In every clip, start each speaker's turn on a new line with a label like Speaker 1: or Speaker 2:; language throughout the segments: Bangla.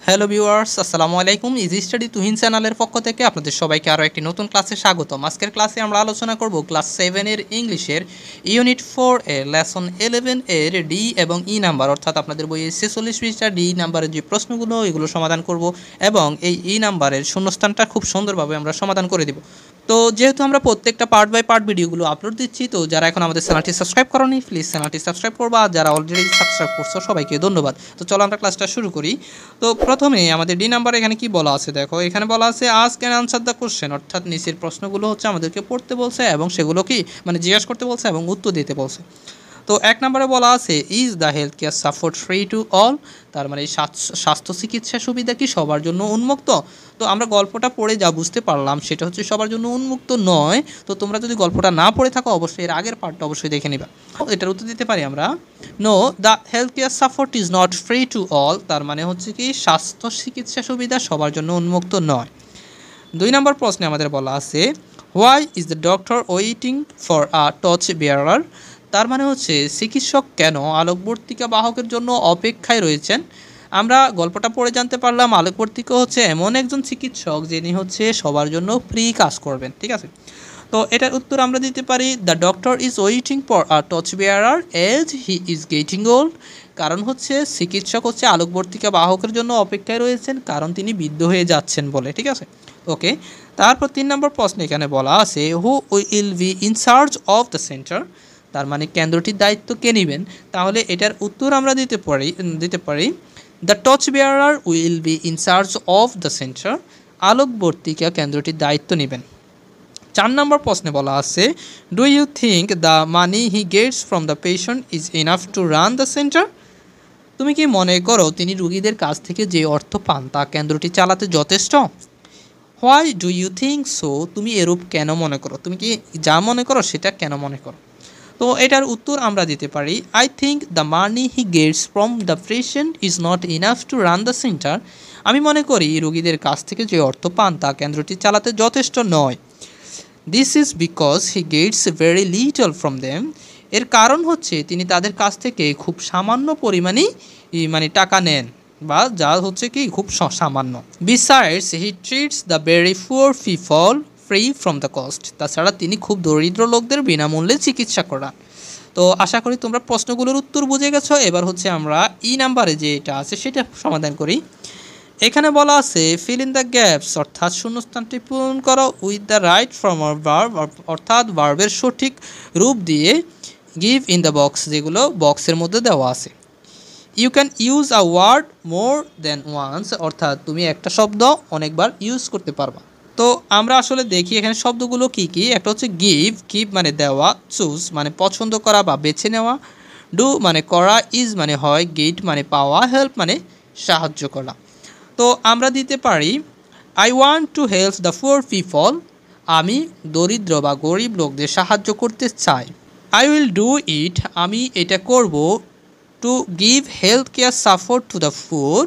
Speaker 1: হ্যালো ভিউয়ার্স, আসসালামু আলাইকুম। ইজি স্টাডি তুহিন চ্যানেলের পক্ষ থেকে আপনাদের সবাইকে আরও একটি নতুন ক্লাসে স্বাগতম। আজকের ক্লাসে আমরা আলোচনা করব ক্লাস 7 এর ইংলিশের ইউনিট 4 এর লেসন 11 এর ডি এবং ই নাম্বার, অর্থাৎ আপনাদের বইয়ে 46 পৃষ্ঠা ডি নাম্বারের যে প্রশ্নগুলো এগুলো সমাধান করব এবং এই ই নাম্বারের শূন্যস্থানটা খুব সুন্দরভাবে আমরা সমাধান করে দেব। তো যেহেতু আমরা প্রত্যেকটা পার্ট বাই পার্ট ভিডিওগুলো আপলোড দিচ্ছি, তো যারা এখন আমাদের চ্যানেলটি সাবস্ক্রাইব করোনি প্লিজ চ্যানেলটি সাবস্ক্রাইব করবা, আর যারা অলরেডি সাবস্ক্রাইব করছো সবাইকে ধন্যবাদ। তো চলো আমরা ক্লাসটা শুরু করি। তো প্রথমে আমাদের ডি নাম্বার এখানে কি বলা আছে দেখো, এখানে বলা আছে ask and answer the question, অর্থাৎ নিচের প্রশ্নগুলো হচ্ছে আমাদেরকে পড়তে বলছে এবং সেগুলো কি জিজ্ঞাসা করতে বলছে এবং উত্তর দিতে বলছে। তো এক নম্বরে বলা আছে is the health care support free to all, তার মানে স্বাস্থ্য চিকিৎসা সুবিধা কি সবার জন্য উন্মুক্ত। তো আমরা গল্পটা পড়ে যা বুঝতে পারলাম সেটা হচ্ছে সবার জন্য উন্মুক্ত নয়। তো তোমরা যদি গল্পটা না পড়ে থাকো অবশ্যই এর আগের পার্টটা অবশ্যই দেখে নিবা। এটার উত্তর দিতে পারি আমরা no, the health care support is not free to all, তার মানে হচ্ছে কি স্বাস্থ্য চিকিৎসা সুবিধা সবার জন্য উন্মুক্ত নয়। 2 নম্বর প্রশ্নে আমাদের বলা আছে why is the doctor waiting for a torch bearer, তার মানে হচ্ছে চিকিৎসক কেন আলোকবর্তিকা বাহকের জন্য অপেক্ষায় রয়েছেন। আমরা গল্পটা পড়ে জানতে পারলাম আলোকবর্তিকা হচ্ছে এমন একজন চিকিৎসক যিনি হচ্ছে সবার জন্য ফ্রি কাজ করবেন, ঠিক আছে। তো এটার উত্তর আমরা দিতে পারি the doctor is waiting for a torch bearer as he is getting old, কারণ হচ্ছে চিকিৎসক হচ্ছে আলোকবর্তিকা বাহকের জন্য অপেক্ষায় রয়েছেন কারণ তিনি বৃদ্ধ হয়ে যাচ্ছেন বলে, ঠিক আছে। ওকে, তারপর 3 নম্বর প্রশ্ন এখানে বলা আছে who will be in charge of the centre, তার মানে কেন্দ্রটির দায়িত্ব কে নেবেন। তাহলে এটার উত্তর আমরা দিতে পারি the torch bearer will be in charge of the centre, আলোকবর্তিকা কেন্দ্রটির দায়িত্ব নেবেন। 4 নম্বর প্রশ্নে বলা আছে do you think the money he gets from the patient is enough to run the centre, তুমি কি মনে করো তিনি রুগীদের কাছ থেকে যে অর্থ পান তা কেন্দ্রটি চালাতে যথেষ্ট। Why do you think so, তুমি এরূপ কেন মনে করো, তুমি কি যা মনে করো সেটা কেন মনে করো। তো এটার উত্তর আমরা দিতে পারি I think the money he gets from the patient is not enough to run the centre, আমি মনে করি রুগীদের কাছ থেকে যে অর্থ পান তা কেন্দ্রটি চালাতে যথেষ্ট নয়। This is because he gets very little from them, এর কারণ হচ্ছে তিনি তাদের কাছ থেকে খুব সামান্য পরিমাণে টাকা নেন, বা যা হচ্ছে কি খুব সামান্য। Besides he treats the very poor people free from the cost, তাছাড়া তিনি খুব দরিদ্র লোকদের বিনামূল্যে চিকিৎসা করান। তো আশা করি তোমরা প্রশ্নগুলোর উত্তর বুঝে গেছো। এবার হচ্ছে আমরা ই নাম্বারে যে এটা আছে সেটা সমাধান করি। এখানে বলা আছে ফিল ইন দ্য গ্যাপস, অর্থাৎ শূন্যস্থানটি পূরণ করো with the right form of verb, অর্থাৎ ভার্বের সঠিক রূপ দিয়ে গিভ ইন দ্য বক্স, যেগুলো বক্সের মধ্যে দেওয়া আছে। You can use a word more than once, অর্থাৎ তুমি একটা শব্দ অনেকবার ইউজ করতে পারবা। তো আমরা আসলে দেখি এখানে শব্দগুলো কি কি। একটা হচ্ছে গিভ মানে দেওয়া, চুজ মানে পছন্দ করা বা বেছে নেওয়া, ডু মানে করা, ইজ মানে হয়, গেট মানে পাওয়া, হেল্প মানে সাহায্য করা। তো আমরা দিতে পারি I want to help the poor people, আমি দরিদ্র বা গরিব লোকদের সাহায্য করতে চাই। আই উইল ডু ইট, আমি এটা করব। To give health care support to the poor,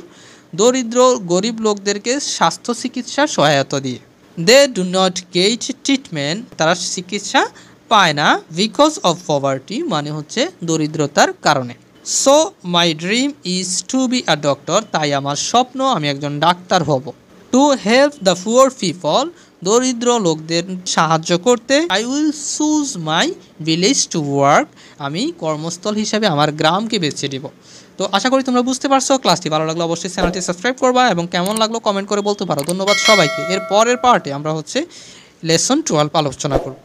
Speaker 1: দরিদ্র গরিব লোকদেরকে স্বাস্থ্য চিকিৎসা সহায়তা দিয়ে। They do not get treatment, তারা চিকিৎসা পায় না। বিকজ অফ পভার্টি মানে হচ্ছে দরিদ্রতার কারণে। So my dream is to be a doctor, তাই আমার স্বপ্ন আমি একজন ডাক্তার হব। To help the poor people, দরিদ্র লোকদের সাহায্য করতে। I will choose my village to work, আমি কর্মস্থল হিসাবে আমার গ্রামকে বেছে দেব। তো আশা করি তোমরা বুঝতে পারছো। ক্লাসটি ভালো লাগলো অবশ্যই চ্যানেলটি সাবস্ক্রাইব করবা এবং কেমন লাগলো কমেন্ট করে বলতে পারো। ধন্যবাদ সবাইকে। এর পরের পার্টে আমরা হচ্ছে লেসন 12 আলোচনা করব।